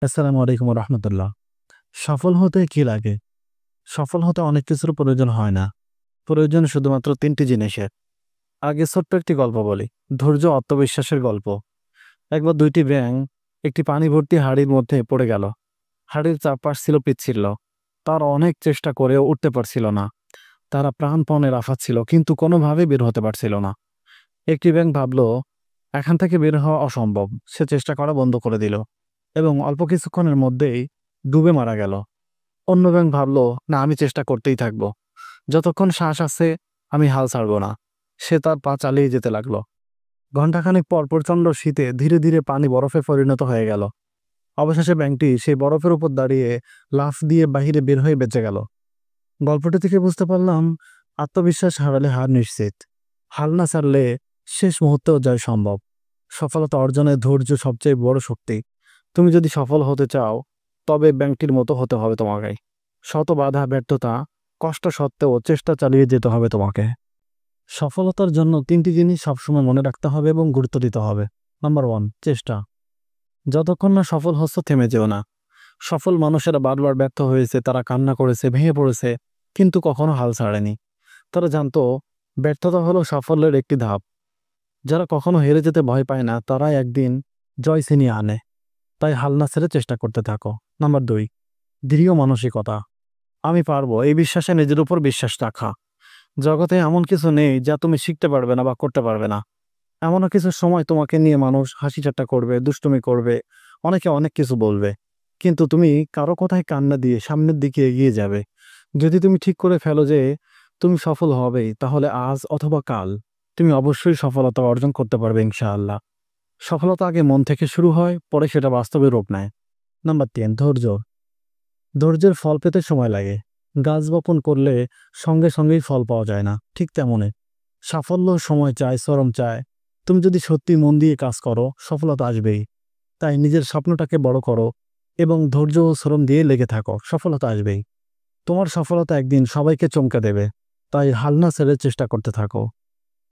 আসসালামু আলাইকুম রহমতুল্লাহ। সফল হতে কি লাগে? সফল হতে অনেক কিছুর প্রয়োজন হয় না। প্রয়োজন শুধুমাত্র ৩টি জিনিসের। আগে ছোট্ট একটি গল্প বলি। ধৈর্য, আত্মবিশ্বাসের গল্প। একবার ২ টি ব্যাঙ একটি পানি ভর্তি হাঁড়ির মধ্যে পড়ে গেল। হাঁড়ির চারপাশ ছিল পিচ্ছিল। তারা অনেক চেষ্টা করেও উঠতে পারছিল না। তারা প্রাণপণে লাফাচ্ছিল কিন্তু কোনোভাবেই বের হতে পারছিল না। একটি ব্যাঙ ভাবল, এখান থেকে বের হওয়া অসম্ভব। সে চেষ্টা করা বন্ধ করে দিল এবং অল্প কিছুক্ষণের মধ্যেই ডুবে মারা গেল। অন্য ব্যাঙ ভাবল, না, আমি চেষ্টা করতেই থাকব। যতক্ষণ শ্বাস আছে আমি হাল ছাড়ব না। সে তার পা চালিয়ে যেতে লাগলো। ঘণ্টাখানেক পর প্রচণ্ড শীতে ধীরে ধীরে পানি বরফে পরিণত হয়ে গেল। অবশেষে ব্যাঙটি সেই বরফের উপর দাঁড়িয়ে লাফ দিয়ে বাহিরে বের হয়ে বেঁচে গেল। গল্পটি থেকে বুঝতে পারলাম, আত্মবিশ্বাস হারালে হার নিশ্চিত। হাল না ছাড়লে শেষ মুহূর্তেও জয় সম্ভব। সফলতা অর্জনে ধৈর্য সবচেয়ে বড় শক্তি। তুমি যদি সফল হতে চাও তবে ব্যাঙটির মতো হতে হবে তোমাকে। শত বাধা, ব্যর্থতা, কষ্ট সত্ত্বেও চেষ্টা চালিয়ে যেতে হবে তোমাকে। সফলতার জন্য ৩টি জিনিস সবসময় মনে রাখতে হবে এবং গুরুত্ব দিতে হবে। নাম্বার 1, চেষ্টা। যতক্ষণ না সফল হচ্ছ থেমে যেও না। সফল মানুষেরা বারবার ব্যর্থ হয়েছে, তারা কান্না করেছে, ভেঙে পড়েছে, কিন্তু কখনো হাল ছাড়েনি। তারা জানতো ব্যর্থতা হলো সাফল্যের একটি ধাপ। যারা কখনো হেরে যেতে ভয় পায় না তারাই একদিন জয় ছিনিয়ে আনে। তাই হাল না ছেড়ে চেষ্টা করতে থাকো। নাম্বার 2, দৃঢ় মানসিকতা। আমি পারবো, এই বিশ্বাসে নিজের উপর বিশ্বাস রাখা। জগতে এমন কিছু নেই যা তুমি শিখতে পারবে না বা করতে পারবে না। এমনও কিছু সময় তোমাকে নিয়ে মানুষ হাসি ঠাট্টা করবে, দুষ্টুমি করবে, অনেকে অনেক কিছু বলবে, কিন্তু তুমি কারো কথায় কান্না দিয়ে সামনের দিকে এগিয়ে যাবে। যদি তুমি ঠিক করে ফেলো যে তুমি সফল হবেই, তাহলে আজ অথবা কাল তুমি অবশ্যই সফলতা অর্জন করতে পারবে ইনশাআল্লাহ। সফলতা আগে মন থেকে শুরু হয়, পরে সেটা বাস্তবে রূপ নেয়। নাম্বার 3, ধৈর্য। ধৈর্যের ফল পেতে সময় লাগে। গাছ বপন করলে সঙ্গে সঙ্গেই ফল পাওয়া যায় না, ঠিক তেমনই সাফল্য সময় চায়, শ্রম চায়। তুমি যদি সত্যি মন দিয়ে কাজ করো সফলতা আসবেই। তাই নিজের স্বপ্নটাকে বড় করো এবং ধৈর্য ও শ্রম দিয়ে লেগে থাকো, সফলতা আসবেই। তোমার সফলতা একদিন সবাইকে চমকে দেবে। তাই হাল না ছেড়ে চেষ্টা করতে থাকো।